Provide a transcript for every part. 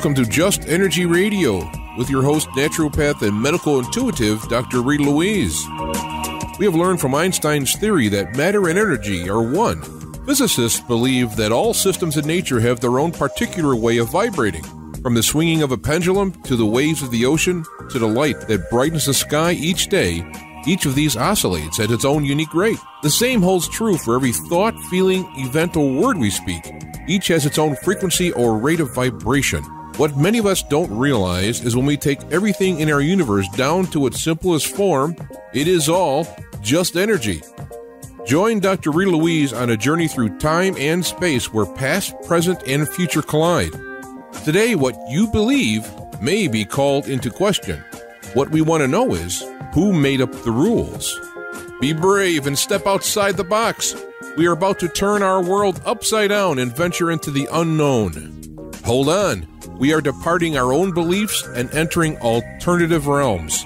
Welcome to Just Energy Radio with your host, naturopath and medical intuitive, Dr. Rita Louise. We have learned from Einstein's theory that matter and energy are one. Physicists believe that all systems in nature have their own particular way of vibrating. From the swinging of a pendulum to the waves of the ocean to the light that brightens the sky each day, each of these oscillates at its own unique rate. The same holds true for every thought, feeling, event, or word we speak. Each has its own frequency or rate of vibration. What many of us don't realize is when we take everything in our universe down to its simplest form, it is all just energy. Join Dr. Rita Louise on a journey through time and space where past, present, and future collide. Today, what you believe may be called into question. What we want to know is, who made up the rules? Be brave and step outside the box. We are about to turn our world upside down and venture into the unknown. Hold on. We are departing our own beliefs and entering alternative realms.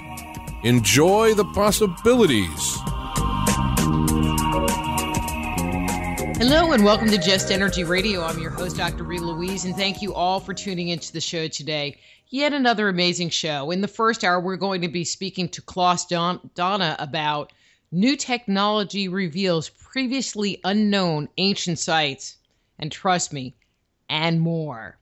Enjoy the possibilities. Hello and welcome to Just Energy Radio. I'm your host, Dr. Rita Louise, and thank you all for tuning into the show today. Yet another amazing show. In the first hour, we're going to be speaking to Klaus Dona about new technology reveals previously unknown ancient sites, and trust me, and more.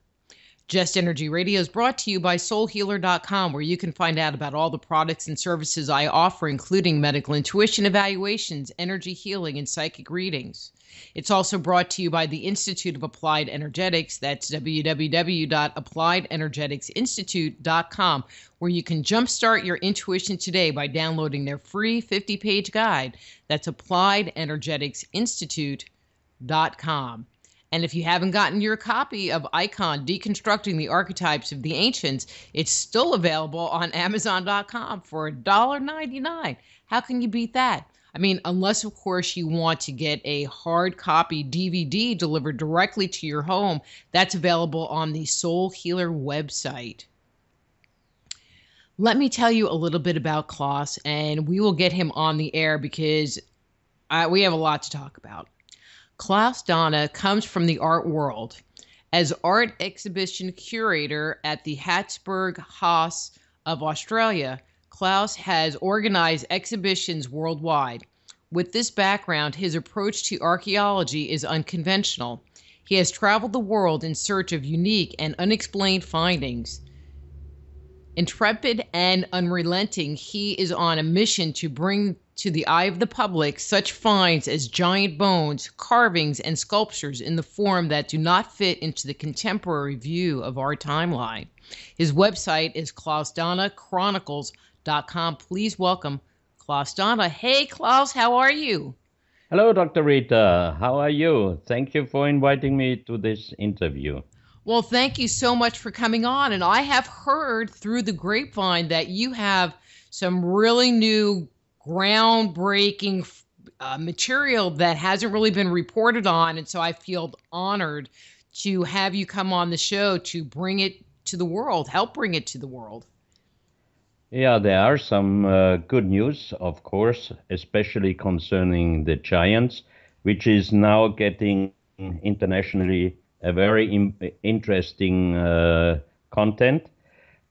Just Energy Radio is brought to you by soulhealer.com, where you can find out about all the products and services I offer, including medical intuition evaluations, energy healing, and psychic readings. It's also brought to you by the Institute of Applied Energetics. That's www.appliedenergeticsinstitute.com, where you can jumpstart your intuition today by downloading their free 50-page guide. That's appliedenergeticsinstitute.com. And if you haven't gotten your copy of Icon, Deconstructing the Archetypes of the Ancients, it's still available on Amazon.com for $1.99. How can you beat that? I mean, unless, of course, you want to get a hard copy DVD delivered directly to your home. That's available on the Soul Healer website. Let me tell you a little bit about Klaus, and we will get him on the air because we have a lot to talk about. Klaus Dona comes from the art world. As art exhibition curator at the Habsburg Haus of Australia, Klaus has organized exhibitions worldwide. With this background, his approach to archaeology is unconventional. He has traveled the world in search of unique and unexplained findings. Intrepid and unrelenting, he is on a mission to bring to the eye of the public such finds as giant bones, carvings, and sculptures in the form that do not fit into the contemporary view of our timeline. His website is klausdonachronicles.com. Please welcome Klaus Dona. Hey, Klaus, how are you? Hello, Dr. Rita. How are you? Thank you for inviting me to this interview. Well, thank you so much for coming on. And I have heard through the grapevine that you have some really new groundbreaking material that hasn't really been reported on. And so I feel honored to have you come on the show to bring it to the world, help bring it to the world. Yeah, there are some good news, of course, especially concerning the giants, which is now getting internationally a very interesting content.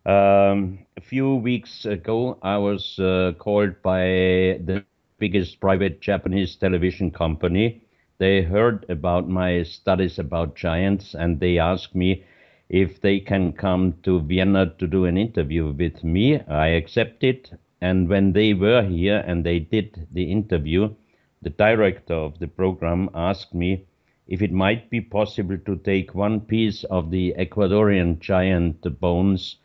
A few weeks ago, I was called by the biggest private Japanese television company. They heard about my studies about giants, and they asked me if they can come to Vienna to do an interview with me. I accepted, and when they were here and they did the interview, the director of the program asked me if it might be possible to take one piece of the Ecuadorian giant bones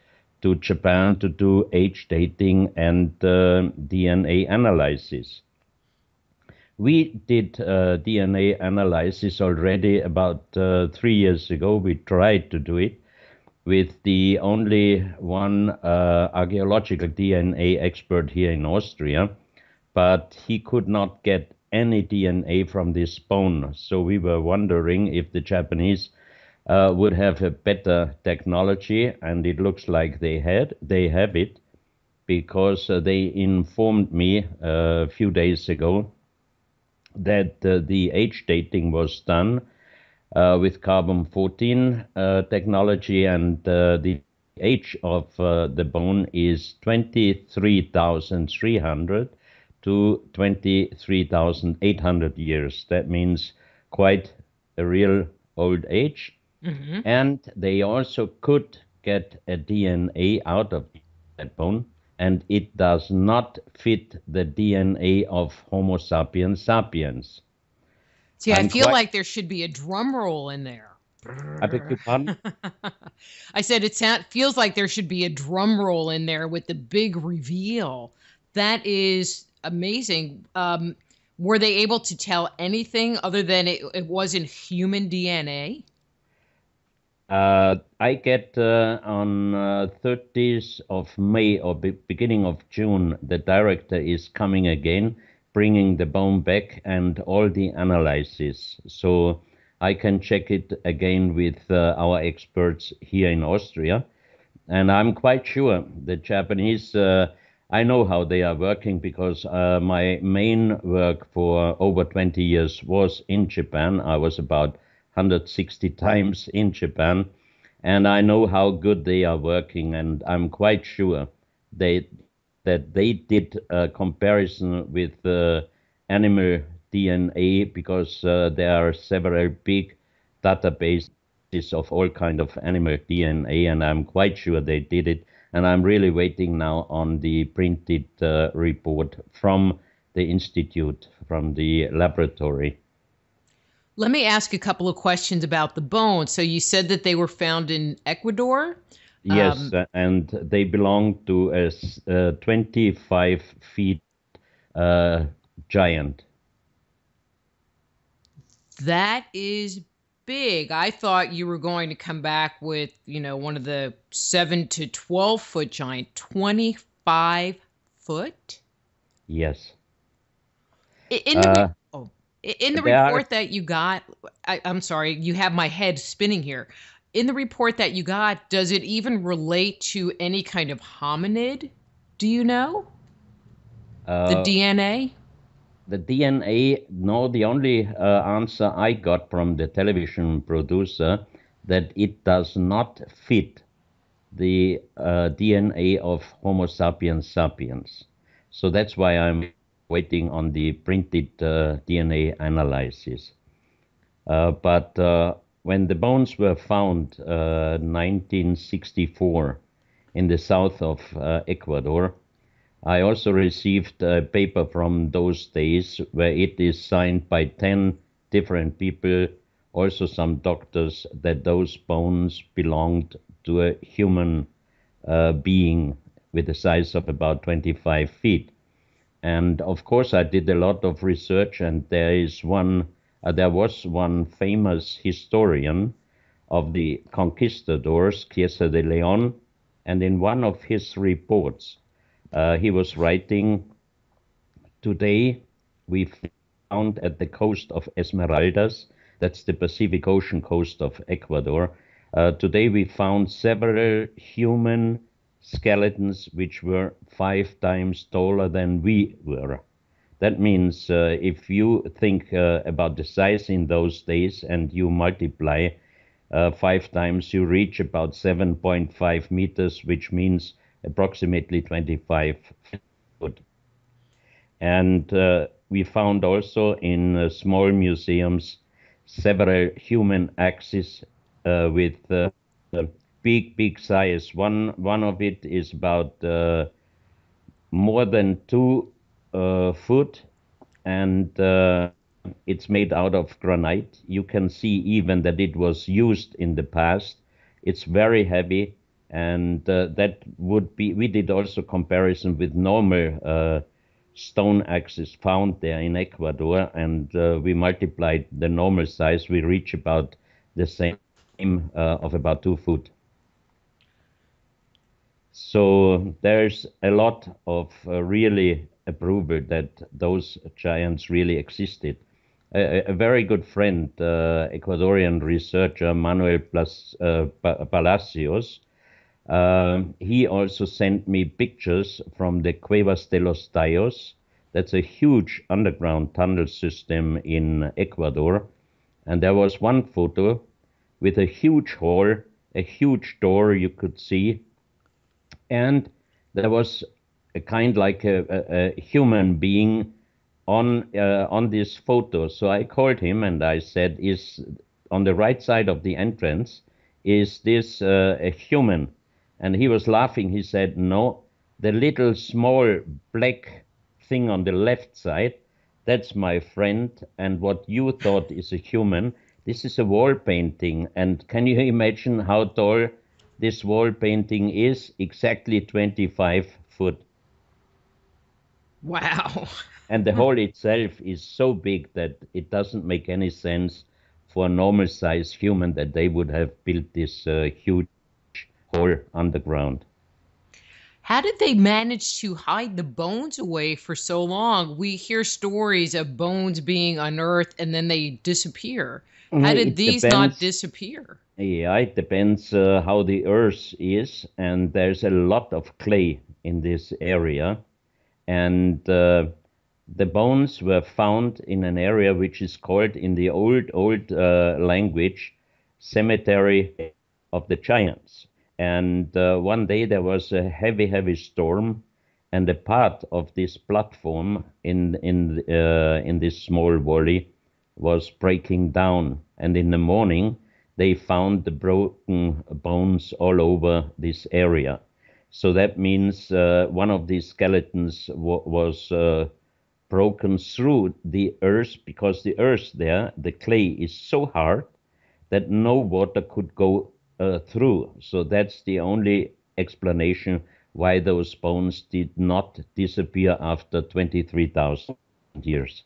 to Japan to do age dating and DNA analysis. We did DNA analysis already about 3 years ago. We tried to do it with the only one archaeological DNA expert here in Austria, but he could not get any DNA from this bone. So we were wondering if the Japanese would have a better technology, and it looks like they have it, because they informed me a few days ago that the age dating was done with carbon-14 technology, and the age of the bone is 23,300 to 23,800 years. That means quite a real old age. Mm-hmm. And they also could get a DNA out of that bone, and it does not fit the DNA of Homo sapiens sapiens. See, I I'm feel quite, like there should be a drum roll in there. I beg your pardon? I said feels like there should be a drum roll in there with the big reveal. That is amazing. Were they able to tell anything other than it wasn't human DNA? I get on 30th of May or beginning of June, the director is coming again, bringing the bone back and all the analysis. So I can check it again with our experts here in Austria. And I'm quite sure the Japanese, I know how they are working because my main work for over 20 years was in Japan. I was about 160 times in Japan, and I know how good they are working. And I'm quite sure they that they did a comparison with animal DNA because there are several big databases of all kind of animal DNA, and I'm quite sure they did it. And I'm really waiting now on the printed report from the institute, from the laboratory. Let me ask a couple of questions about the bones. So you said that they were found in Ecuador? Yes, and they belong to a 25 feet giant. That is big. I thought you were going to come back with, one of the 7 to 12 foot giant, 25 foot? Yes. In the in the There are report that you got, I'm sorry, you have my head spinning here. In the report that you got, does it even relate to any kind of hominid? Do you know? The DNA? the DNA, no, the only answer I got from the television producer that it does not fit the DNA of Homo sapiens sapiens. So that's why I'm waiting on the printed DNA analysis. But when the bones were found 1964 in the south of Ecuador, I also received a paper from those days where it is signed by 10 different people, also some doctors, that those bones belonged to a human being with a size of about 25 feet. And of course, I did a lot of research, and there was one famous historian of the conquistadors, Chiesa de Leon, and in one of his reports, he was writing, today we found at the coast of Esmeraldas, that's the Pacific Ocean coast of Ecuador, today we found several human skeletons which were 5 times taller than we were. That means if you think about the size in those days and you multiply 5 times, you reach about 7.5 meters, which means approximately 25 foot. And we found also in small museums several human axes with big size. One of it is about more than 2 foot, and it's made out of granite. You can see even that it was used in the past. It's very heavy, and that would be. We did also comparison with normal stone axes found there in Ecuador, and we multiplied the normal size. We reach about the same of about 2 foot. So there's a lot of really approval that those giants really existed. A very good friend, Ecuadorian researcher Manuel Palacios, he also sent me pictures from the Cuevas de los Tallos. That's a huge underground tunnel system in Ecuador. And there was one photo with a huge hall, a huge door you could see, and there was a kind like a human being on this photo. So I called him and I said, "Is on the right side of the entrance, is this a human?" And he was laughing. He said, "No, the little small black thing on the left side, that's my friend. And what you thought is a human, this is a wall painting. And can you imagine how tall this wall painting is? Exactly 25 foot." Wow. And the hole itself is so big that it doesn't make any sense for a normal sized human that they would have built this huge hole underground. How did they manage to hide the bones away for so long? We hear stories of bones being unearthed and then they disappear. How did It these not depends. disappear? Yeah, it depends how the earth is, and there's a lot of clay in this area. And the bones were found in an area which is called in the old language cemetery of the giants. And one day there was a heavy storm, and a part of this platform in this small valley was breaking down. And in the morning they found the broken bones all over this area. So that means one of these skeletons was broken through the earth, because the earth there, the clay, is so hard that no water could go through. So that's the only explanation why those bones did not disappear after 23,000 years.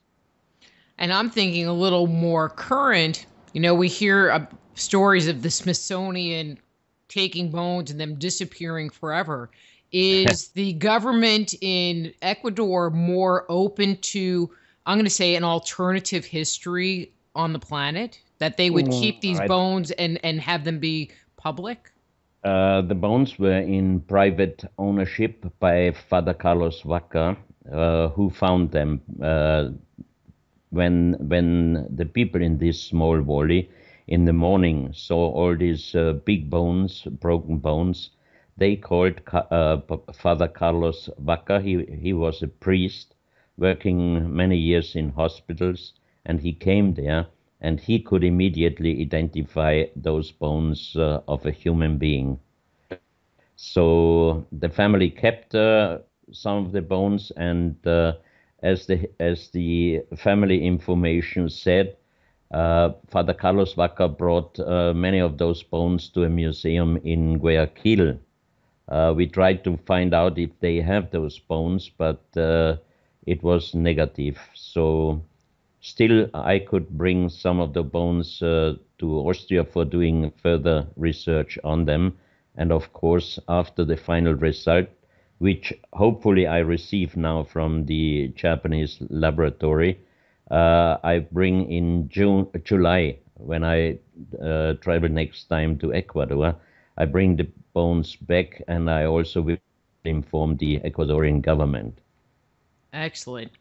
And I'm thinking a little more current. We hear stories of the Smithsonian taking bones and them disappearing forever. Is the government in Ecuador more open to, I'm going to say, an alternative history on the planet? That they would keep these bones and have them be public? The bones were in private ownership by Father Carlos Vaca, who found them when the people in this small valley in the morning saw all these big bones, broken bones. They called Father Carlos Vaca. He was a priest working many years in hospitals, and he came there and he could immediately identify those bones of a human being. So the family kept some of the bones, and as the family information said, Father Carlos Vaca brought many of those bones to a museum in Guayaquil. We tried to find out if they have those bones, but it was negative. So still, I could bring some of the bones to Austria for doing further research on them. And of course, after the final result, which hopefully I receive now from the Japanese laboratory, I bring in July, when I travel next time to Ecuador, I bring the bones back, and I also will inform the Ecuadorian government. Excellent.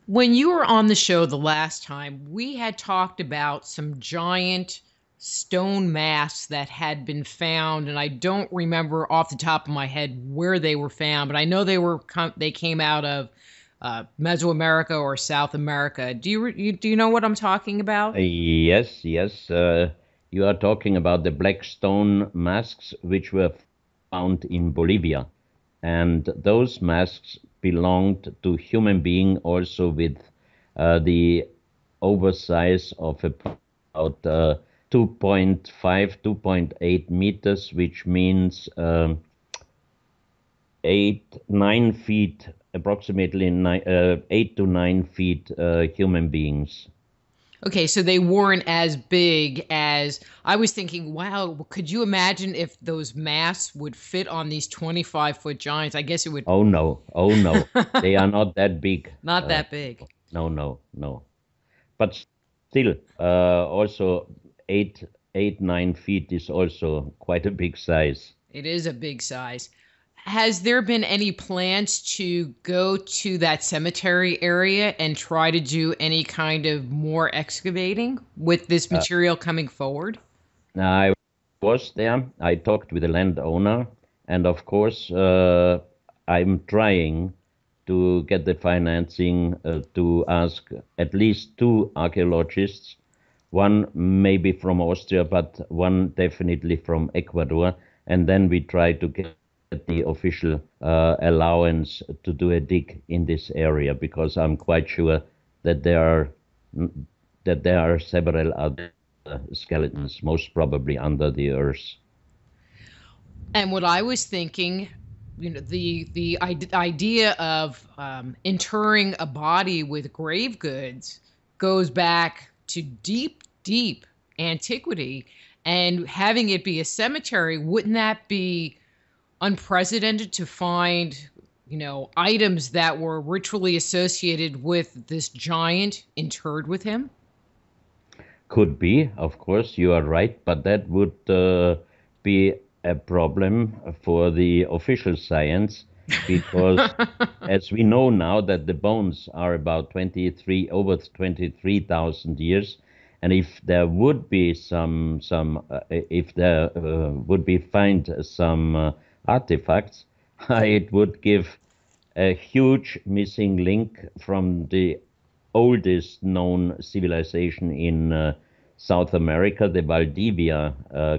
When you were on the show the last time, we had talked about some giant stone masks that had been found, and I don't remember off the top of my head where they were found, but I know they came out of Mesoamerica or South America. Do you know what I'm talking about? Yes. You are talking about the black stone masks which were found in Bolivia. And those masks belonged to human being also with the oversize of about 2.5, 2.8 meters, which means 9 feet, approximately 8 to 9 feet human beings. Okay, so they weren't as big as I was thinking. Wow, could you imagine if those masks would fit on these 25-foot giants? I guess it would. Oh no, they are not that big. Not that big. No. But still, also 9 feet is also quite a big size. It is a big size. Has there been any plans to go to that cemetery area and try to do any kind of more excavating with this material coming forward? I was there. I talked with the landowner, and of course, I'm trying to get the financing to ask at least two archaeologists, one maybe from Austria, but one definitely from Ecuador, and then we try to get the official allowance to do a dig in this area, because I'm quite sure that there are several other skeletons, most probably under the earth. And what I was thinking, the idea of interring a body with grave goods goes back to deep antiquity, and having it be a cemetery, wouldn't that be unprecedented to find, items that were ritually associated with this giant interred with him? Could be, of course, you are right, but that would be a problem for the official science, because as we know now that the bones are about over 23,000 years, and if there would be if there would be find some artifacts, it would give a huge missing link from the oldest known civilization in South America, the Valdivia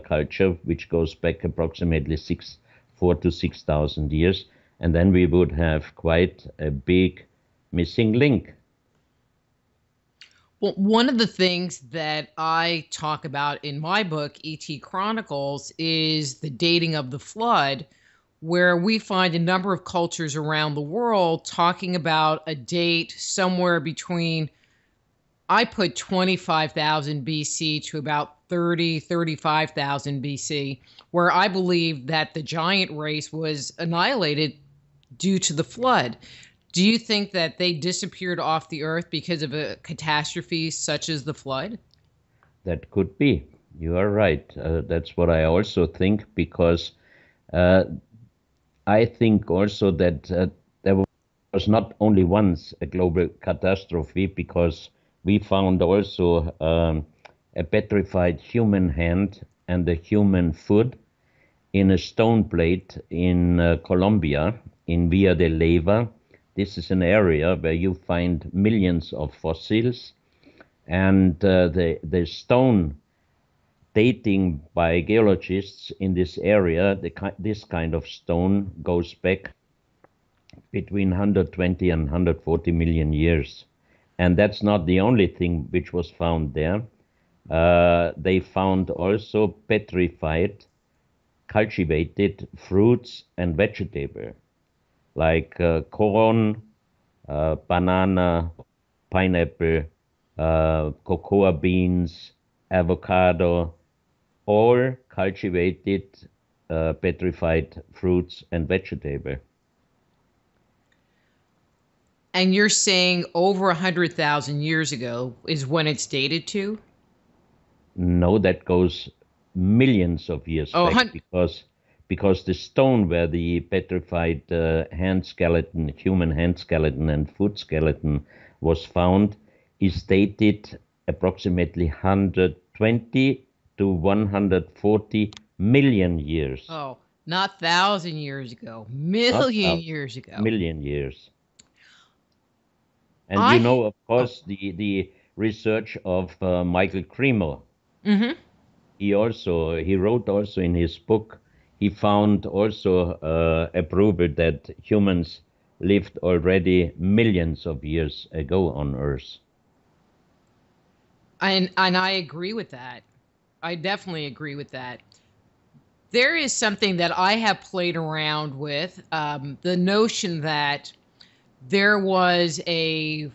culture, which goes back approximately 4,000 to 6,000 years. And then we would have quite a big missing link. Well, one of the things that I talk about in my book, E.T. Chronicles, is the dating of the flood, where we find a number of cultures around the world talking about a date somewhere between, I put 25,000 BC to about 35,000 BC, where I believe that the giant race was annihilated due to the flood. Do you think that they disappeared off the earth because of a catastrophe such as the flood? That could be. You are right. That's what I also think, because I think also that there was not only once a global catastrophe, because we found also a petrified human hand and a human foot in a stone plate in Colombia, in Villa de Leyva. This is an area where you find millions of fossils, and the stone dating by geologists in this area, this kind of stone goes back between 120 and 140 million years. And that's not the only thing which was found there. They found also petrified, cultivated fruits and vegetables, like corn, banana, pineapple, cocoa beans, avocado, all cultivated petrified fruits and vegetables. And you're saying over 100,000 years ago is when it's dated to? No, that goes millions of years back, because the stone where the petrified hand skeleton, human hand skeleton and foot skeleton was found is dated approximately 120 to 140 million years. Oh, not 1,000 years ago, million years ago. Million years. And of course, the research of Michael Cremo. Mm-hmm. He wrote also in his book, he found also approval that humans lived already millions of years ago on Earth. And I agree with that. I definitely agree with that. There is something that I have played around with, the notion that there was a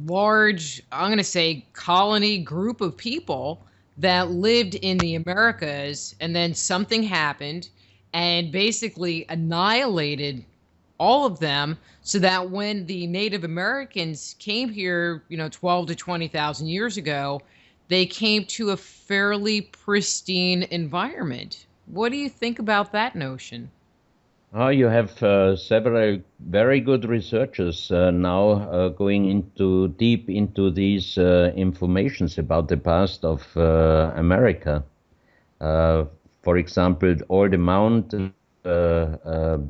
large, I'm going to say, colony group of people that lived in the Americas, and then something happened and basically annihilated all of them, so that when the Native Americans came here, 12 to 20,000 years ago, they came to a fairly pristine environment. What do you think about that notion? You have several very good researchers now going into deep into these informations about the past of America. Uh, for example, all the mound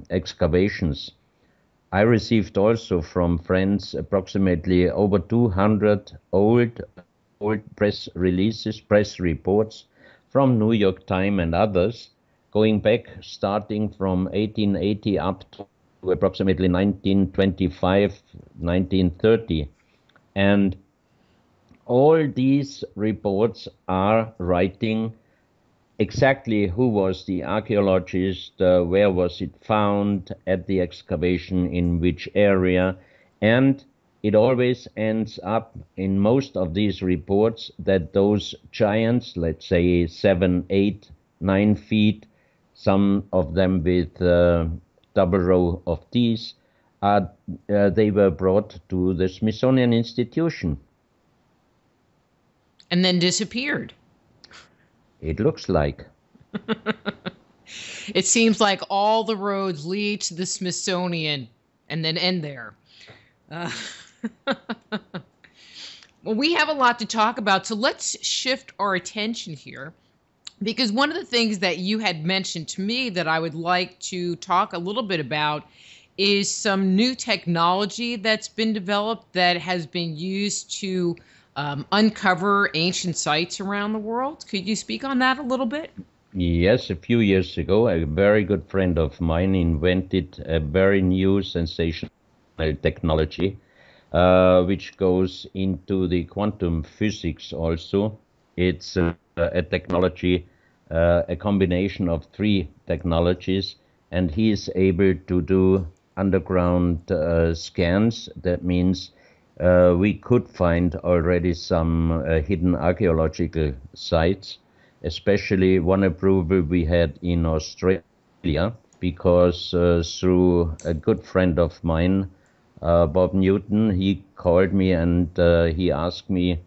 excavations. I received also from friends approximately over 200 old press releases, press reports from New York Times and others, going back starting from 1880 up to approximately 1925, 1930. And all these reports are writing exactly who was the archaeologist, where was it found at the excavation, in which area, and it always ends up in most of these reports that those giants, let's say 7, 8, 9 feet, some of them with double row of teeth, they were brought to the Smithsonian Institution. And then disappeared. It looks like. It seems like all the roads lead to the Smithsonian and then end there. Well, we have a lot to talk about, so let's shift our attention here. Because one of the things that you had mentioned to me that I would like to talk a little bit about is some new technology that's been developed that has been used to uncover ancient sites around the world. Could you speak on that a little bit? Yes, a few years ago, a very good friend of mine invented a very new sensational technology, which goes into the quantum physics also. It's a technology, a combination of three technologies, and he is able to do underground scans. That means we could find already some hidden archaeological sites, especially one approval we had in Australia, because through a good friend of mine, Bob Newton, he called me and he asked me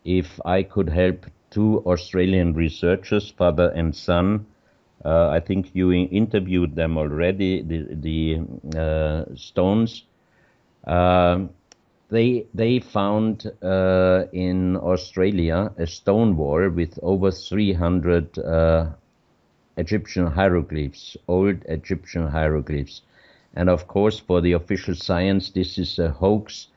if I could help two Australian researchers, father and son. I think you interviewed them already, the Stones. Um they found in Australia a stone wall with over 300 Egyptian hieroglyphs, old Egyptian hieroglyphs. And of course, for the official science, this is a hoax,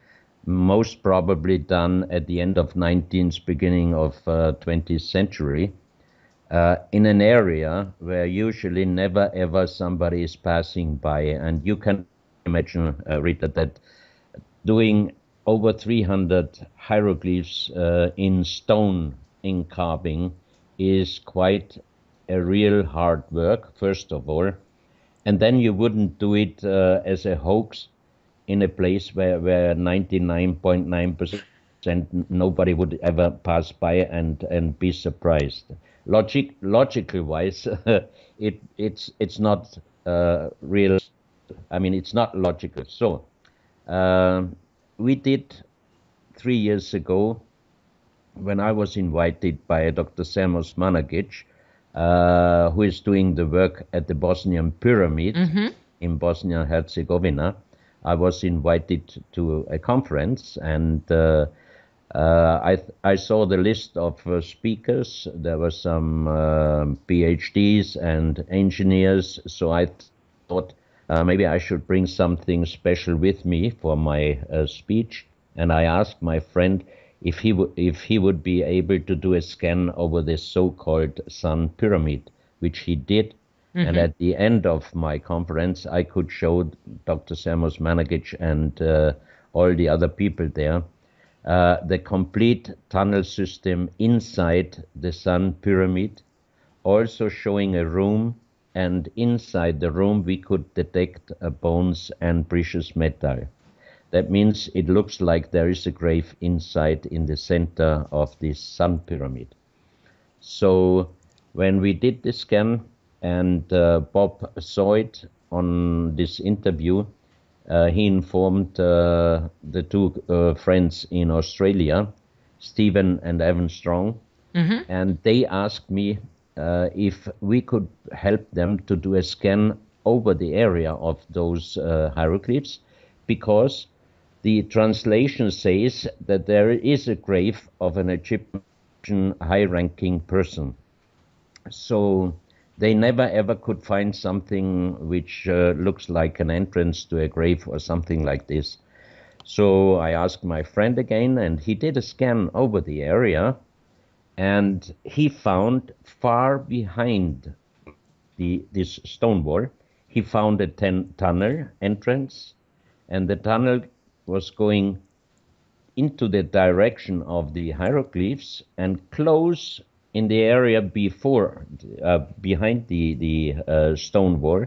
most probably done at the end of 19th, beginning of 20th century, in an area where usually never ever somebody is passing by. And you can imagine, Rita, that doing over 300 hieroglyphs in stone in carving is quite a real hard work, first of all. And then you wouldn't do it as a hoax in a place where 99.9% nobody would ever pass by and be surprised. Logical wise, it's not real. I mean, it's not logical. So we did 3 years ago when I was invited by Dr. Samos Managic, who is doing the work at the Bosnian pyramid in Bosnia and Herzegovina. I was invited to a conference, and I saw the list of speakers. There were some PhDs and engineers, so I thought maybe I should bring something special with me for my speech. And I asked my friend if he would be able to do a scan over the so-called Sun Pyramid, which he did. And at the end of my conference, I could show Dr. Samos Managic and all the other people there the complete tunnel system inside the Sun Pyramid, also showing a room, and inside the room we could detect bones and precious metal. That means it looks like there is a grave inside in the center of this Sun Pyramid. So when we did the scan and Bob saw it on this interview, he informed the two friends in Australia, Stephen and Evan Strong, and they asked me if we could help them to do a scan over the area of those hieroglyphs, because the translation says that there is a grave of an Egyptian high-ranking person. So they never ever could find something which looks like an entrance to a grave or something like this. So I asked my friend again, and he did a scan over the area, and he found far behind this stone wall, he found a tunnel entrance, and the tunnel was going into the direction of the hieroglyphs, and close in the area behind the stone wall,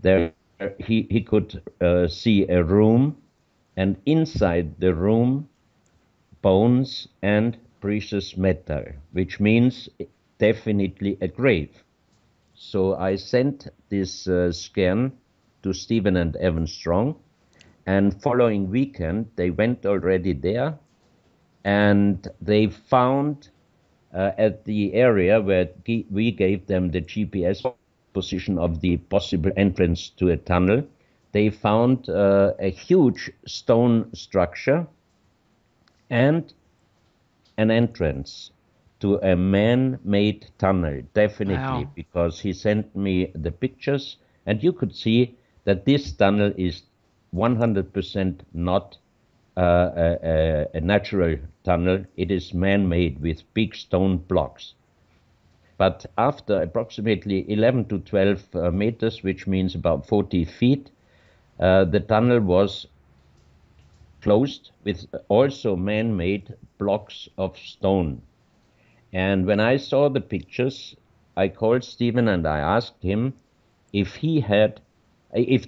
there he could see a room, and inside the room, bones and precious metal, which means definitely a grave. So I sent this scan to Stephen and Evan Strong, and following weekend they went already there, and they found at the area where we gave them the GPS position of the possible entrance to a tunnel, they found a huge stone structure and an entrance to a man-made tunnel, definitely, Wow. because he sent me the pictures, and you could see that this tunnel is 100% not a natural tunnel. It is man-made with big stone blocks. But after approximately 11 to 12 meters, which means about 40 feet, the tunnel was closed with also man-made blocks of stone. And when I saw the pictures, I called Stephen and I asked him if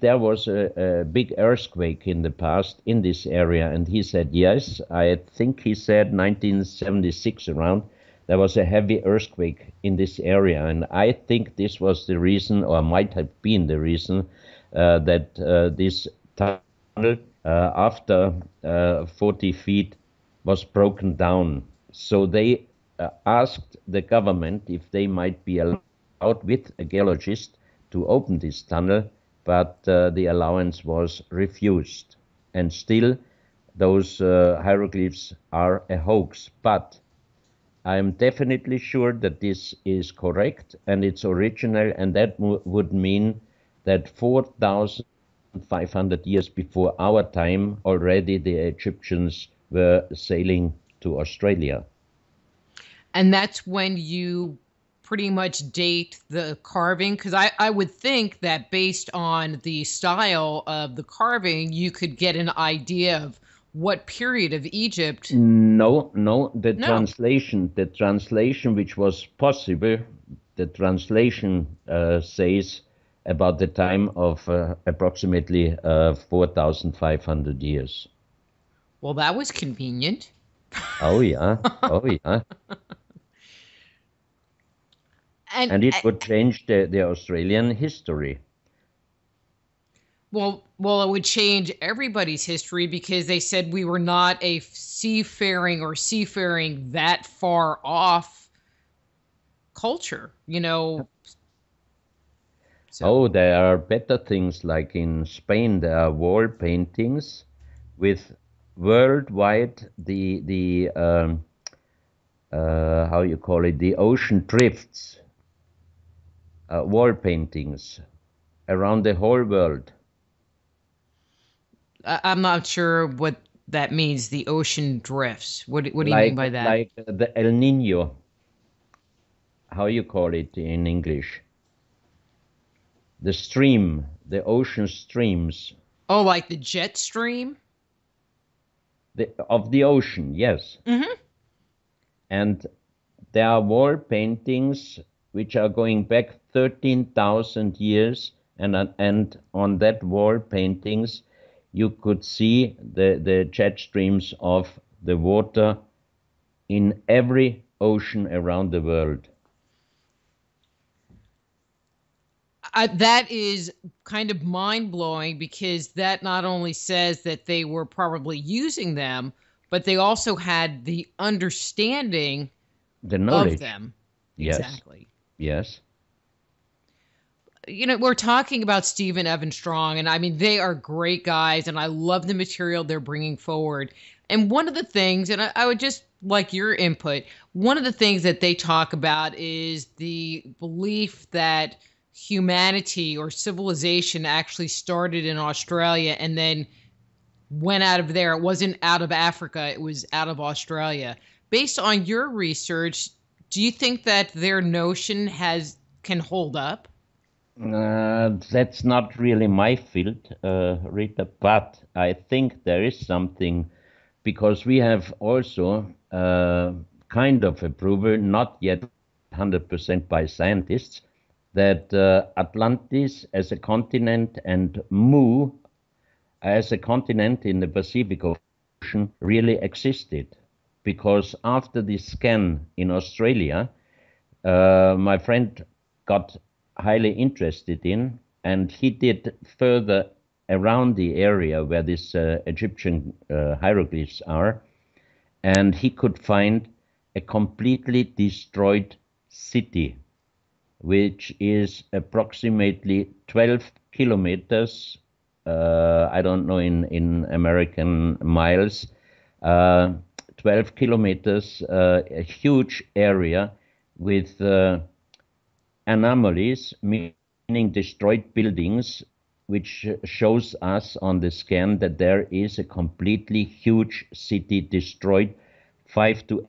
there was a big earthquake in the past in this area. And he said yes. I think he said 1976 around, there was a heavy earthquake in this area. And I think this was the reason, or might have been the reason, that this tunnel after 40 feet was broken down. So they asked the government if they might be allowed with a geologist to open this tunnel, but the allowance was refused. And still, those hieroglyphs are a hoax. But I'm definitely sure that this is correct and it's original, and that would mean that 4,500 years before our time, already the Egyptians were sailing to Australia. And that's when you pretty much date the carving, because I would think that based on the style of the carving, you could get an idea of what period of Egypt. No, the translation which was possible, the translation says about the time of approximately 4,500 years. Well, that was convenient. Oh yeah, oh yeah. And it would change the Australian history. Well, it would change everybody's history, because they said we were not a seafaring that far off culture, So. Oh, there are better things, like in Spain, there are wall paintings with worldwide the how you call it, the ocean drifts, wall paintings around the whole world. I'm not sure what that means, the ocean drifts. What do you mean by that? Like the El Nino, how you call it in English? The stream, the ocean streams. Oh, like the jet stream? Of the ocean, yes. Mm-hmm. And there are wall paintings which are going back 13,000 years, and on that wall paintings you could see the jet streams of the water in every ocean around the world. That is kind of mind-blowing, because that not only says that they were probably using them, but they also had the understanding, the knowledge of them. Yes. Exactly. Yes. we're talking about Steve and Evan Strong, and I mean, they are great guys, and I love the material they're bringing forward. And one of the things, and I would just like your input, one of the things that they talk about is the belief that humanity or civilization actually started in Australia and then went out of there. It wasn't out of Africa, it was out of Australia. Based on your research, do you think that their notion can hold up? That's not really my field, Rita, but I think there is something because we have also kind of approval, not yet 100% by scientists, that Atlantis as a continent and Mu as a continent in the Pacific Ocean really existed. Because after the scan in Australia, my friend got highly interested in, and he did further around the area where these Egyptian hieroglyphs are, and he could find a completely destroyed city, which is approximately 12 kilometers, I don't know in American miles, 12 kilometers, a huge area with anomalies, meaning destroyed buildings, which shows us on the scan that there is a completely huge city destroyed 5 to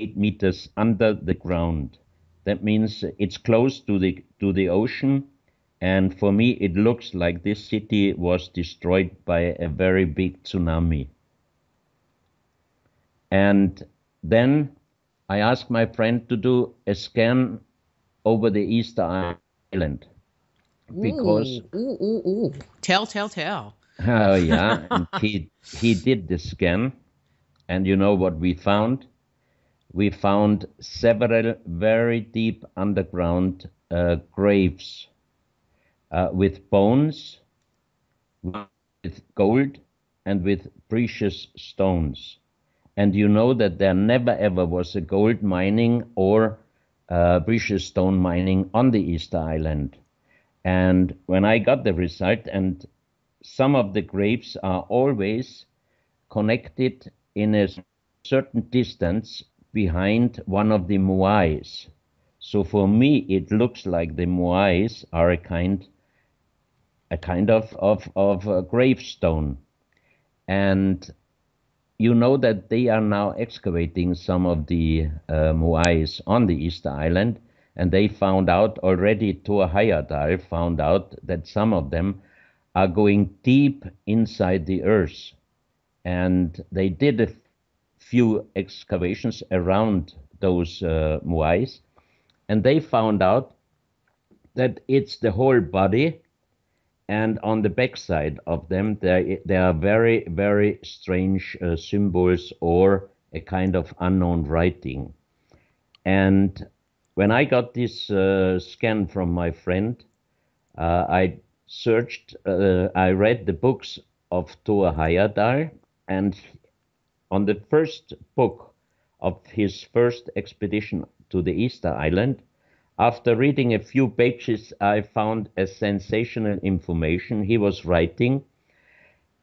8 meters under the ground. That means it's close to the ocean, and for me it looks like this city was destroyed by a very big tsunami. And then I asked my friend to do a scan over the Easter Island because ooh. Tell. yeah, and he did the scan, and you know what we found? We found several very deep underground graves with bones, with gold, and with precious stones. And you know that there never ever was a gold mining or precious stone mining on the Easter Island. And when I got the result, and some of the graves are always connected in a certain distance behind one of the moais. So for me, it looks like the moais are a kind of a gravestone. And you know that they are now excavating some of the moais on the Easter Island, and they found out already, Thor Heyerdahl found out that some of them are going deep inside the earth. And they did a few excavations around those moais, and they found out that it's the whole body, and on the backside of them there are very, very strange symbols or a kind of unknown writing. And when I got this scan from my friend, I I read the books of Thor Heyerdahl, and on the first book of his first expedition to the Easter Island, after reading a few pages, I found a sensational information he was writing.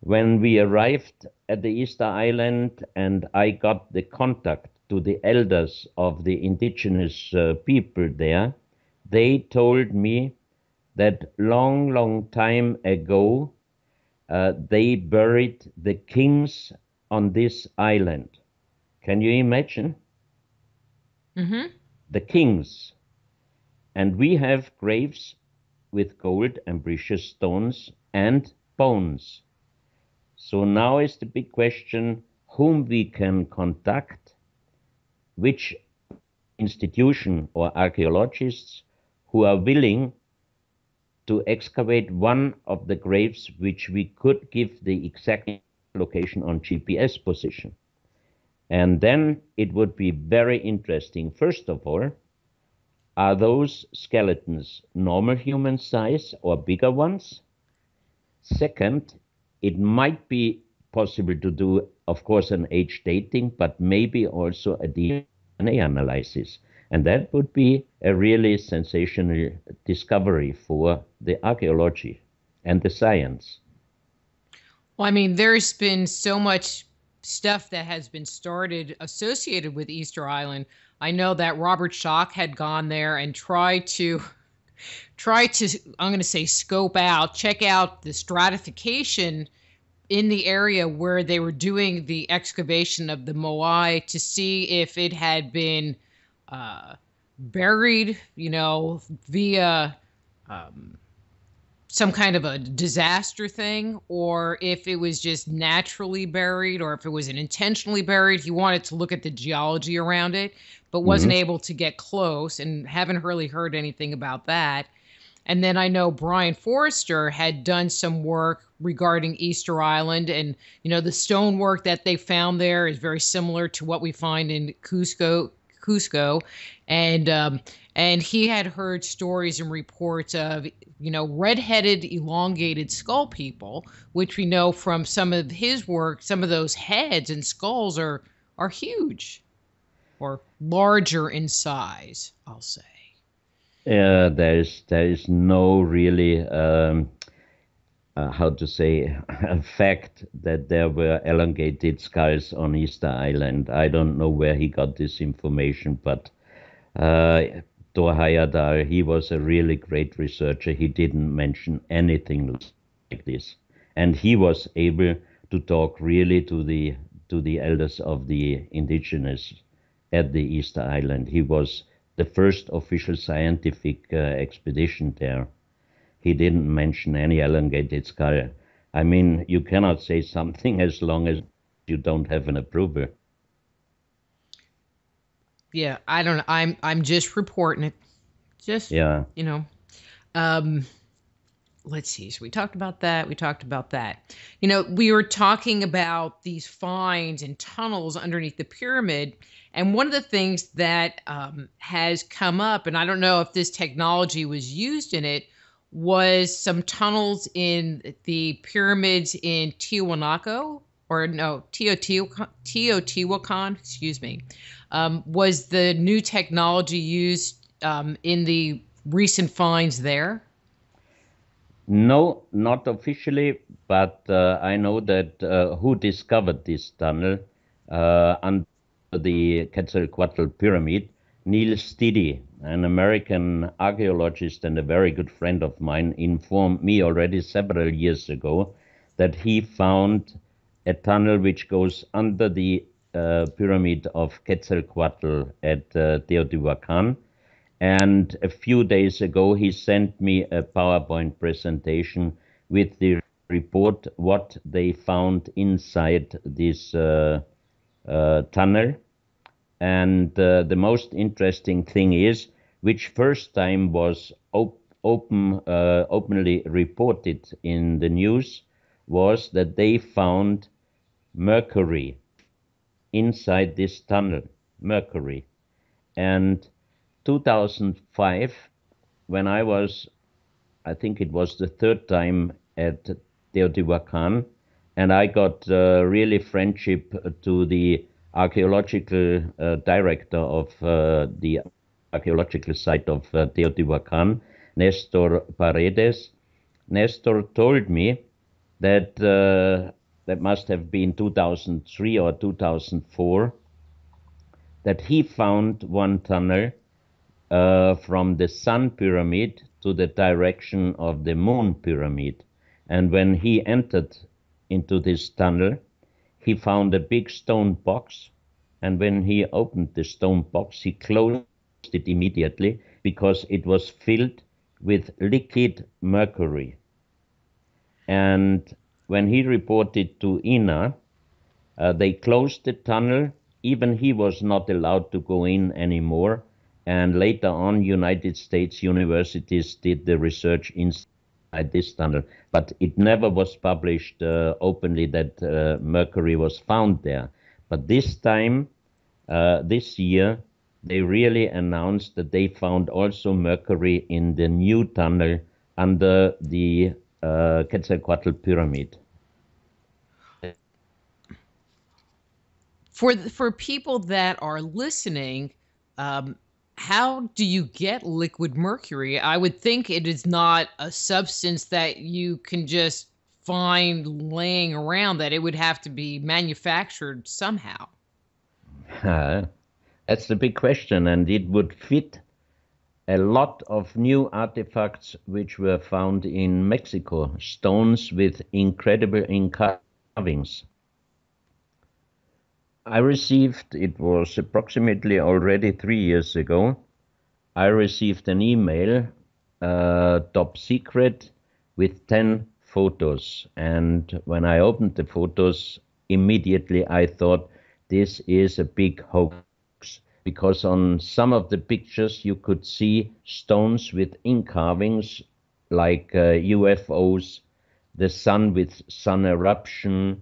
When we arrived at the Easter Island and I got the contact to the elders of the indigenous people there, they told me that long time ago, they buried the kings on this island. Can you imagine? Mm-hmm. The kings. And we have graves with gold and precious stones and bones. So now is the big question, whom we can contact, which institution or archaeologists who are willing to excavate one of the graves which we could give the exact location on GPS position. And then it would be very interesting. First of all, are those skeletons normal human size or bigger ones? Second, it might be possible to do, of course, an age dating, but maybe also a DNA analysis. And that would be a really sensational discovery for the archaeology and the science. Well, I mean, there's been so much stuff that has been started associated with Easter Island. I know that Robert Schoch had gone there and tried to I'm going to say scope out, check out the stratification in the area where they were doing the excavation of the Moai to see if it had been buried, via some kind of a disaster thing, or if it was just naturally buried, or if it was an intentionally buried. He wanted to look at the geology around it, but wasn't able to get close, and haven't really heard anything about that. And then I know Brian Forrester had done some work regarding Easter Island, and the stonework that they found there is very similar to what we find in Cusco, and he had heard stories and reports of red-headed, elongated skull people, which we know from some of his work. Some of those heads and skulls are huge, or larger in size, I'll say. There is no really how to say a fact that there were elongated skulls on Easter Island. I don't know where he got this information, but Thor Heyerdahl, he was a really great researcher. He didn't mention anything like this, and he was able to talk really to the elders of the indigenous at the Easter Island. He was the first official scientific expedition there. He didn't mention any elongated skull. I mean, you cannot say something as long as you don't have an approval. Yeah, I don't know. I'm just reporting it. Just let's see. So we talked about that. We were talking about these finds and tunnels underneath the pyramid. And one of the things that has come up, and I don't know if this technology was used in it, was some tunnels in the pyramids in Teotihuacan, excuse me. Was the new technology used in the recent finds there? No, not officially, but I know that who discovered this tunnel under the Quetzalcoatl Pyramid. Neil Stiddy, an American archaeologist and a very good friend of mine, informed me already several years ago that he found a tunnel which goes under the pyramid of Quetzalcoatl at Teotihuacan. And a few days ago, he sent me a PowerPoint presentation with the report what they found inside this tunnel. And the most interesting thing is, which first time was openly reported in the news, was that they found Mercury inside this tunnel, Mercury. And 2005, when I think it was the third time at Teotihuacan, and I got really friendship to the archaeological director of the archaeological site of Teotihuacan, Nestor Paredes. Nestor told me that that must have been 2003 or 2004, that he found one tunnel from the Sun Pyramid to the direction of the Moon Pyramid. And when he entered into this tunnel, he found a big stone box. And when he opened the stone box, he closed it immediately because it was filled with liquid mercury. And when he reported to INA, they closed the tunnel. Even he was not allowed to go in anymore. And later on, United States universities did the research inside this tunnel. But it never was published openly that mercury was found there. But this time, this year, they really announced that they found also mercury in the new tunnel under the Quetzalcoatl Pyramid. For people that are listening, how do you get liquid mercury? I would think it is not a substance that you can just find laying around, that it would have to be manufactured somehow. That's the big question, and it would fit a lot of new artifacts which were found in Mexico, stones with incredible carvings. I received, it was approximately already 3 years ago, I received an email, top secret, with 10 photos. And when I opened the photos, immediately I thought this is a big hoax, because on some of the pictures you could see stones with ink carvings like UFOs, the sun with sun eruption,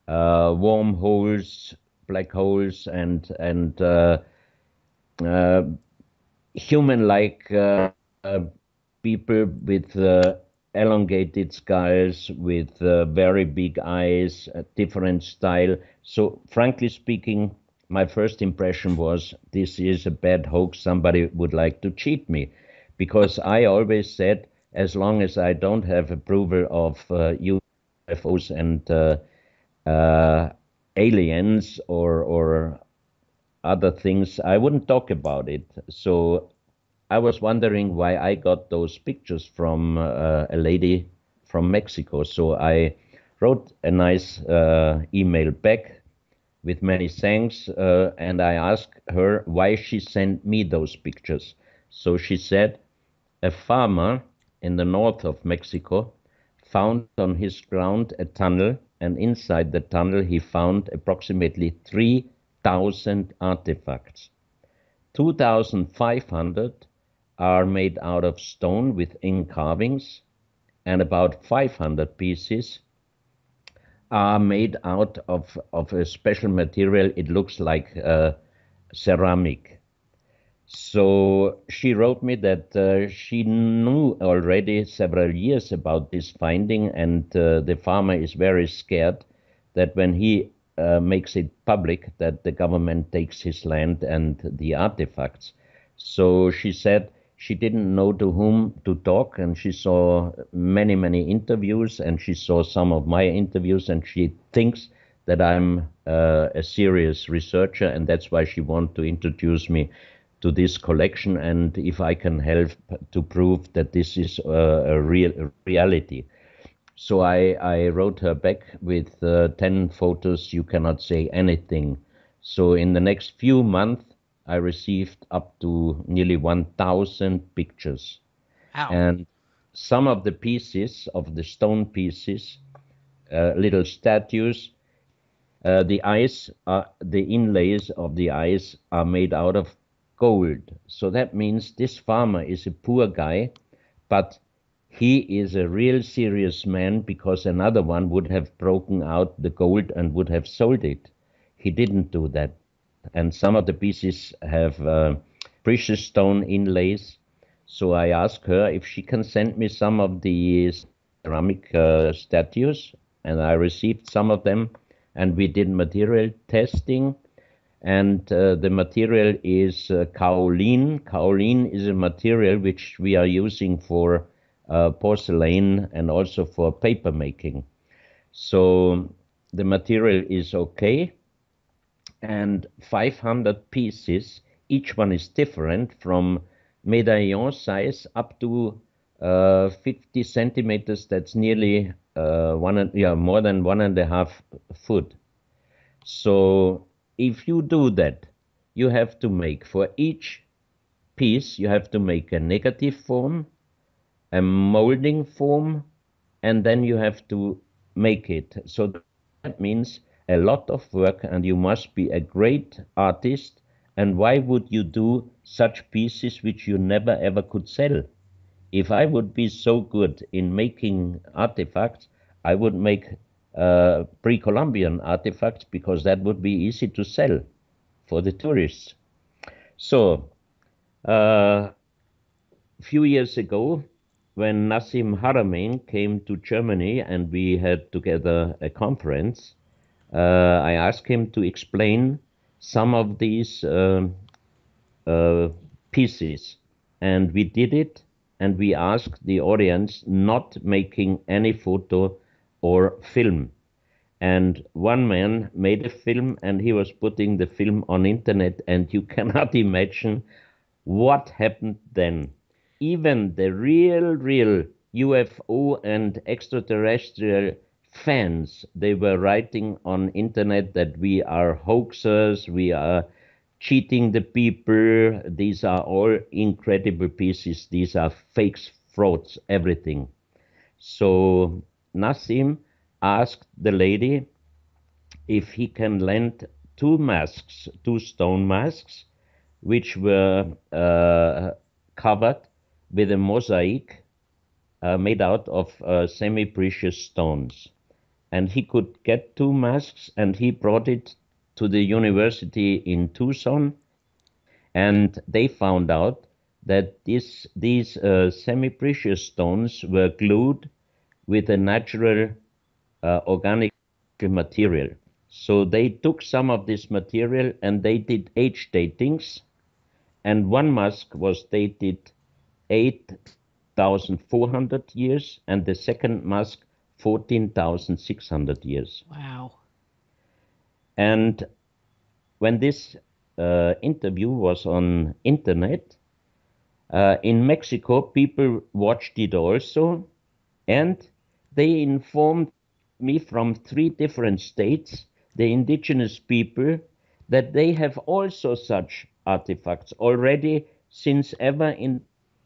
wormholes, black holes, and uh, human-like people with elongated skulls, with very big eyes, a different style. So, frankly speaking, my first impression was this is a bad hoax. Somebody would like to cheat me, because I always said as long as I don't have approval of UFOs and uh, aliens or other things, I wouldn't talk about it. So I was wondering why I got those pictures from a lady from Mexico. So I wrote a nice email back with many thanks, and I asked her why she sent me those pictures. So she said a farmer in the north of Mexico found on his ground a tunnel, and inside the tunnel he found approximately 3,000 artifacts. 2,500 are made out of stone with ink carvings, and about 500 pieces are made out of a special material. It looks like ceramic. So she wrote me that she knew already several years about this finding, and the farmer is very scared that when he makes it public, that the government takes his land and the artifacts. So she said she didn't know to whom to talk, and she saw many, many interviews, and she saw some of my interviews, and she thinks that I'm a serious researcher, and that's why she wants to introduce me to this collection, and if I can help to prove that this is a real reality. So I wrote her back with 10 photos. You cannot say anything. So in the next few months, I received up to nearly 1,000 pictures. Wow. And some of the pieces, of the stone pieces, little statues, the inlays of the eyes are made out of gold. So that means this farmer is a poor guy, but he is a real serious man, because another one would have broken out the gold and would have sold it. He didn't do that. And some of the pieces have precious stone inlays. So I asked her if she can send me some of the ceramic statues, and I received some of them, and we did material testing, and the material is kaolin. Kaolin is a material which we are using for porcelain and also for paper making. So the material is okay, and 500 pieces, each one is different from medallion size up to 50 centimeters. That's nearly more than 1.5 foot. So if you do that, you have to make for each piece, you have to make a negative form, a molding form, and then you have to make it. So that means a lot of work, and you must be a great artist. And why would you do such pieces which you never ever could sell? If I would be so good in making artifacts, I would make pre-Columbian artifacts, because that would be easy to sell for the tourists. So, a few years ago, when Nassim Haramein came to Germany and we had together a conference, I asked him to explain some of these pieces. And we did it, and we asked the audience not making any photo or film. And one man made a film, and he was putting the film on internet, and you cannot imagine what happened then. Even the real UFO and extraterrestrial fans, they were writing on internet that we are hoaxers, we are cheating the people, these are all incredible pieces, these are fakes, frauds, everything. So Nassim asked the lady if he can lend two masks, two stone masks, which were covered with a mosaic made out of semi-precious stones. And he could get two masks, and he brought it to the university in Tucson, and they found out that these semi-precious stones were glued with a natural organic material. So they took some of this material and they did age datings, and one mask was dated 8,400 years, and the second mask 14,600 years. Wow. And when this interview was on internet, in Mexico, people watched it also, and they informed me from 3 different states, the indigenous people, that they have also such artifacts already since ever in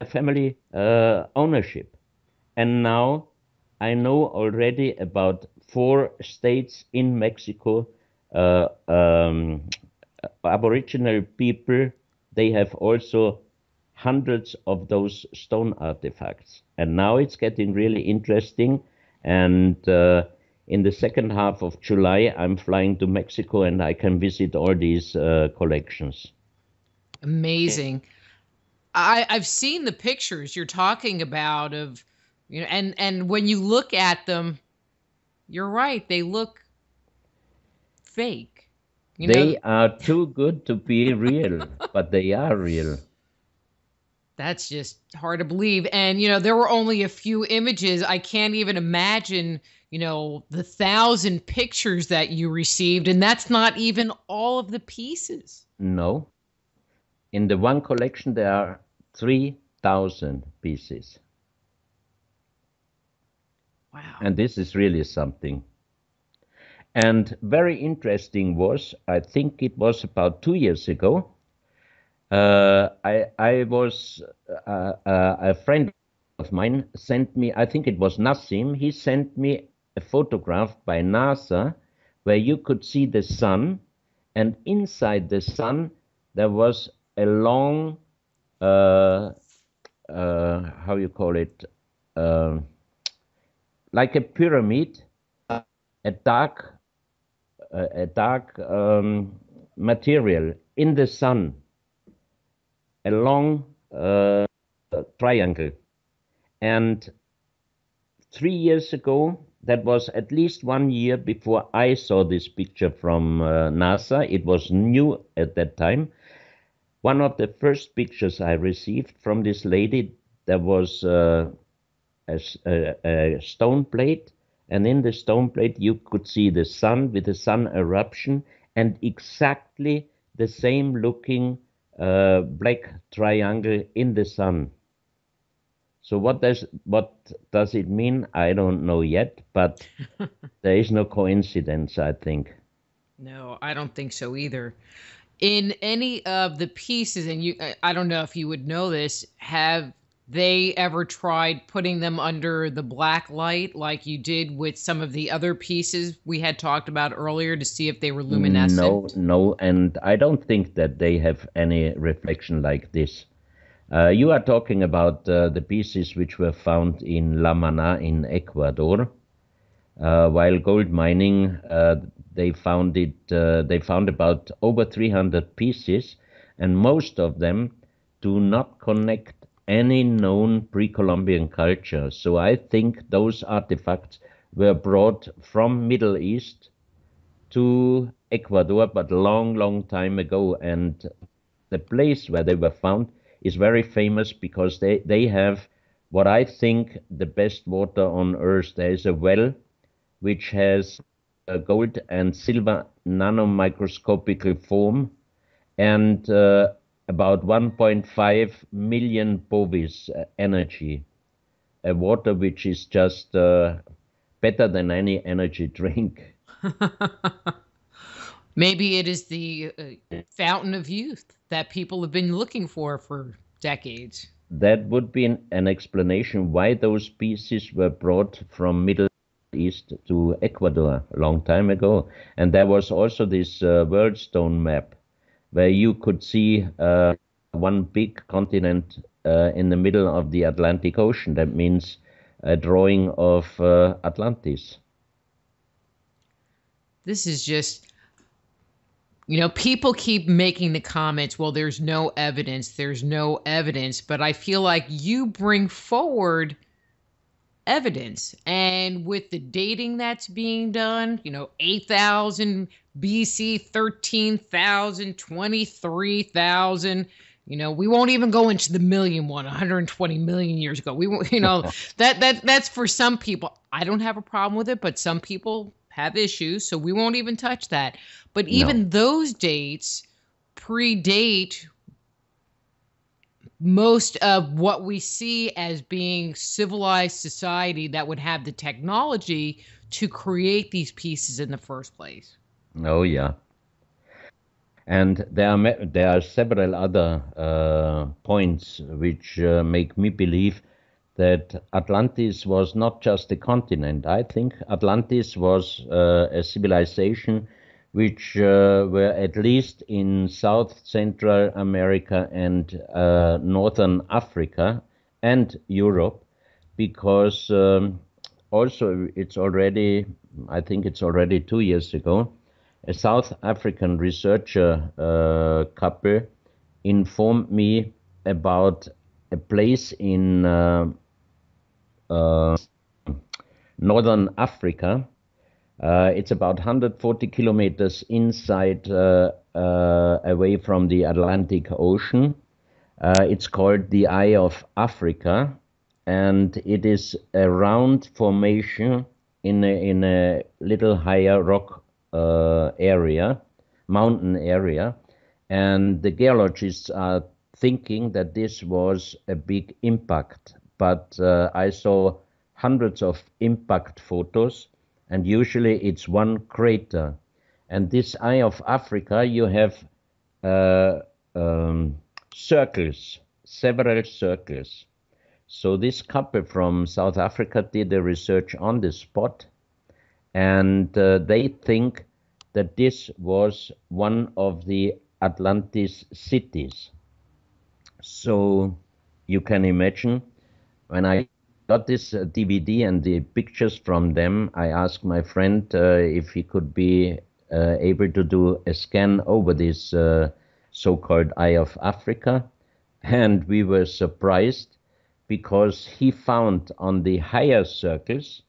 family ownership. And now I know already about 4 states in Mexico, Aboriginal people, they have also hundreds of those stone artifacts. And now it's getting really interesting. And in the second half of July, I'm flying to Mexico and I can visit all these collections. Amazing. I've seen the pictures you're talking about of, and when you look at them, you're right, they look fake. They are too good to be real, but they are real. That's just hard to believe. And, there were only a few images. I can't even imagine, the 1,000 pictures that you received. And that's not even all of the pieces. No. In the one collection, there are 3,000 pieces. Wow. And this is really something. And very interesting was, I think it was about 2 years ago, I was a friend of mine sent me, I think it was Nassim, he sent me a photograph by NASA where you could see the sun, and inside the sun there was a long, how you call it, like a pyramid, a dark material in the sun, a long triangle. And 3 years ago, that was at least 1 year before I saw this picture from NASA. It was new at that time. One of the first pictures I received from this lady, there was a stone plate, and in the stone plate you could see the sun with the sun eruption and exactly the same looking black triangle in the sun. So what does it mean? I don't know yet, but there is no coincidence, I think. No, I don't think so either. In any of the pieces, and I don't know if you would know this, have they ever tried putting them under the black light like you did with some of the other pieces we had talked about earlier to see if they were luminescent? No, and I don't think that they have any reflection like this. You are talking about the pieces which were found in La Mana in Ecuador. While gold mining, they found about over 300 pieces, and most of them do not connect any known pre-Columbian culture. So I think those artifacts were brought from Middle East to Ecuador, but long time ago. And the place where they were found is very famous because they have what I think the best water on earth. There is a well which has gold and silver nanomicroscopical form and about 1.5 million bovis energy. A water which is just better than any energy drink. Maybe it is the fountain of youth that people have been looking for decades. That would be an explanation why those pieces were brought from Middle East to Ecuador a long time ago. And there was also this world stone map where you could see one big continent in the middle of the Atlantic Ocean. That means a drawing of Atlantis. This is just, people keep making the comments, well, there's no evidence, but I feel like you bring forward evidence. And with the dating that's being done, 8,000 BC, 13,000, 23,000, we won't even go into the million one, 120 million years ago. We won't, that's for some people. I don't have a problem with it, but some people have issues, so we won't even touch that. But even those dates predate most of what we see as being civilized society that would have the technology to create these pieces in the first place. Oh, yeah. And there are several other points which make me believe that Atlantis was not just a continent. I think Atlantis was a civilization which were at least in South Central America and Northern Africa and Europe, because also I think it's already 2 years ago, a South African researcher couple informed me about a place in Northern Africa. It's about 140 kilometers inside away from the Atlantic Ocean. It's called the Eye of Africa, and it is a round formation in a little higher rock mountain area, and the geologists are thinking that this was a big impact. But I saw hundreds of impact photos, and usually it's one crater. And this Eye of Africa, you have circles, several circles. So this couple from South Africa did the research on the spot, and they think that this was one of the Atlantis cities. So you can imagine, when I got this DVD and the pictures from them, I asked my friend if he could be able to do a scan over this so-called Eye of Africa. And we were surprised because he found on the higher circles,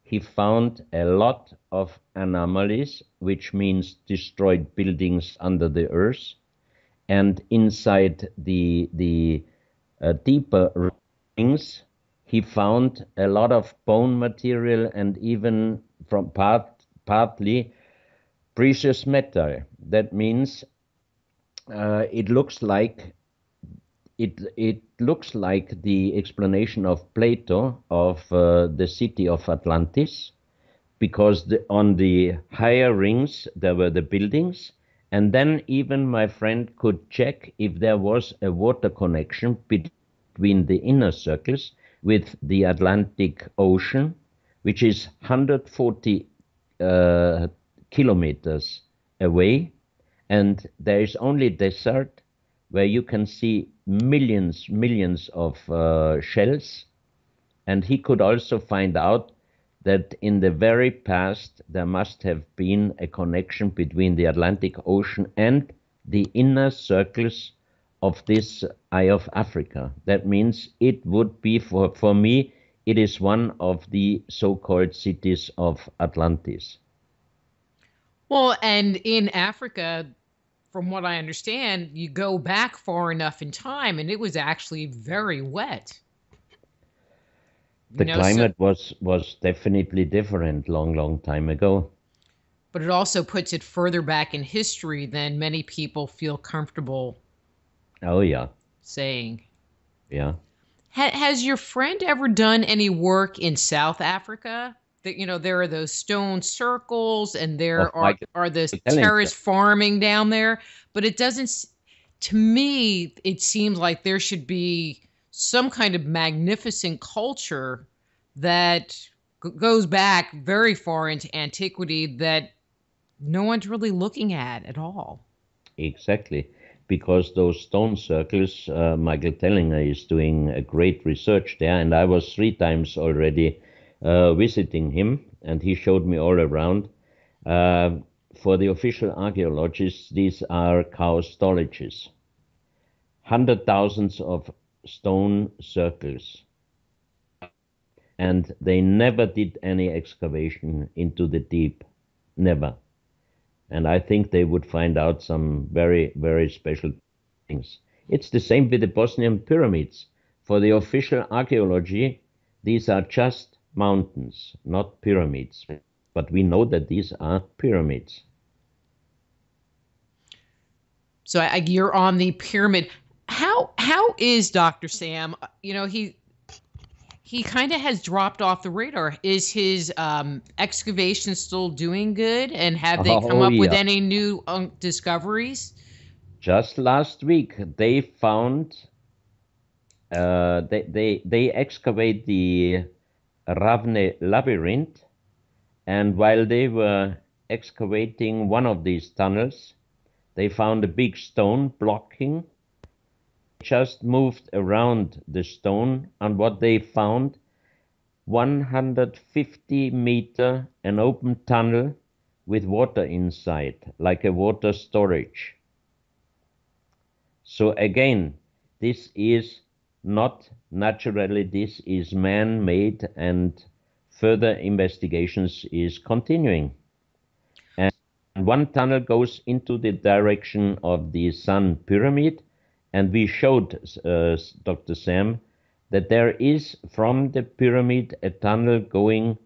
he found a lot of anomalies, which means destroyed buildings under the earth. And inside the deeper rings, he found a lot of bone material and even from partly precious metal. That means it looks like the explanation of Plato of the city of Atlantis, because on the higher rings there were the buildings, and then even my friend could check if there was a water connection between the inner circles with the Atlantic Ocean, which is 140 kilometers away, and there is only desert where you can see millions of shells. And he could also find out that in the very past there must have been a connection between the Atlantic Ocean and the inner circles of this Eye of Africa. That means it would be, for me, it is one of the so-called cities of Atlantis. Well, and in Africa, from what I understand, you go back far enough in time and it was actually very wet. The climate was definitely different long time ago. But it also puts it further back in history than many people feel comfortable saying. Yeah. Has your friend ever done any work in South Africa? That, there are those stone circles and there are this terrace farming down there, but it doesn't, to me, it seems like there should be some kind of magnificent culture that goes back very far into antiquity that no one's really looking at all. Exactly, because those stone circles, Michael Tellinger is doing a great research there, and I was 3 times already visiting him, and he showed me all around. For the official archaeologists, these are cryptozoologies. 100,000s of stone circles. And they never did any excavation into the deep. Never. And I think they would find out some very, very special things. It's the same with the Bosnian pyramids. For the official archaeology, these are just mountains, not pyramids. But we know that these are pyramids. So you're on the pyramid. How is Dr. Sam? He kind of has dropped off the radar. Is his excavation still doing good? And have they come up with any new discoveries? Just last week, they found, they excavate the Ravne labyrinth. And while they were excavating one of these tunnels, they found a big stone blocking. Just moved around the stone, and what they found, 150-meter an open tunnel with water inside, like a water storage. So again, this is not naturally, this is man-made, and further investigations is continuing. And one tunnel goes into the direction of the Sun Pyramid. And we showed Dr. Sam that there is from the pyramid a tunnel going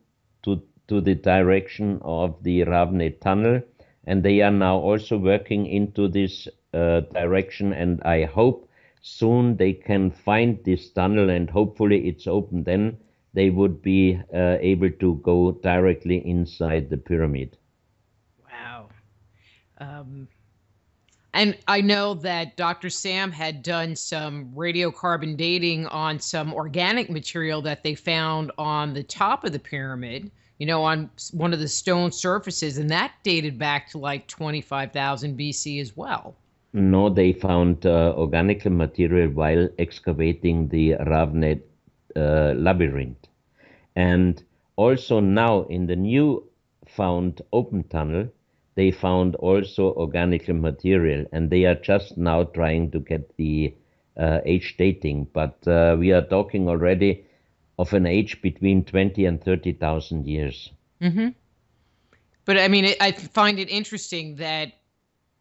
to the direction of the Ravne tunnel, and they are now also working into this direction, and I hope soon they can find this tunnel, and hopefully it's open, then they would be able to go directly inside the pyramid. Wow. And I know that Dr. Sam had done some radiocarbon dating on some organic material that they found on the top of the pyramid, on one of the stone surfaces, and that dated back to like 25,000 BC as well. No, they found organic material while excavating the Ravne labyrinth. And also now in the new found open tunnel, they found also organic material, and they are just now trying to get the age dating. But we are talking already of an age between 20 and 30,000 years. Mm-hmm. But I mean, I find it interesting that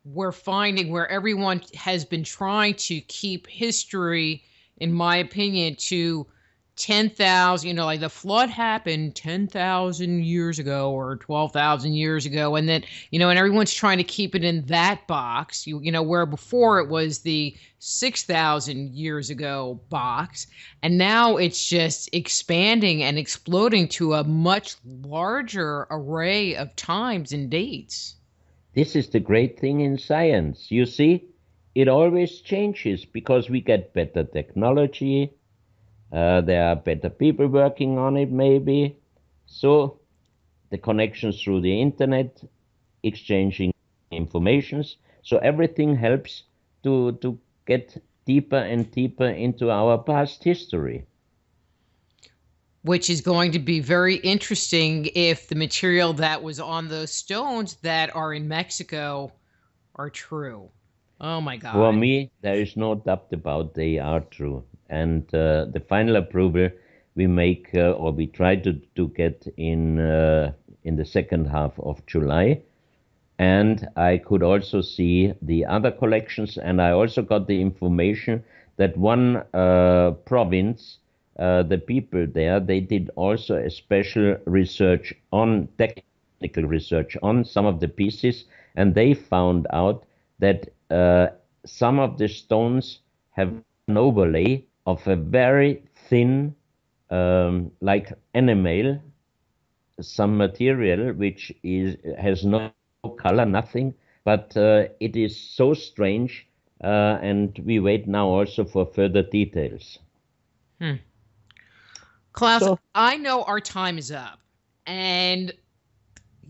we're finding where everyone has been trying to keep history, in my opinion, to 10,000, like the flood happened 10,000 years ago or 12,000 years ago. And then, and everyone's trying to keep it in that box, where before it was the 6,000 years ago box. And now it's just expanding and exploding to a much larger array of times and dates. This is the great thing in science. You see, it always changes because we get better technology. There are better people working on it, maybe. So the connections through the internet, exchanging informations. So everything helps to get deeper and deeper into our past history. Which is going to be very interesting if the material that was on those stones that are in Mexico are true. Oh, my God. For me, there is no doubt about they are true. And the final approval we make or we try to get in the second half of July. And I could also see the other collections, and I also got the information that one province, the people there, they did also a special research on technical research on some of the pieces, and they found out that some of the stones have an overlay of a very thin, like enamel, some material which has no color, nothing, but it is so strange, and we wait now also for further details. Klaus, I know our time is up, and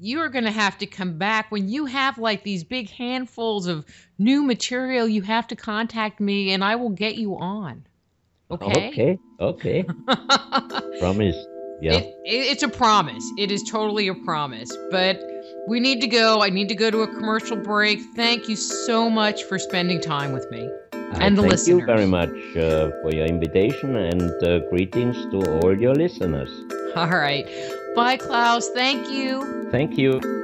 you're going to have to come back when you have like these big handfuls of new material. You have to contact me, and I will get you on. Okay? Okay. Promise. Yeah. It's a promise. It is totally a promise. But we need to go. I need to go to a commercial break. Thank you so much for spending time with me and the listeners. Thank you very much for your invitation, and greetings to all your listeners. All right. Bye, Klaus. Thank you. Thank you.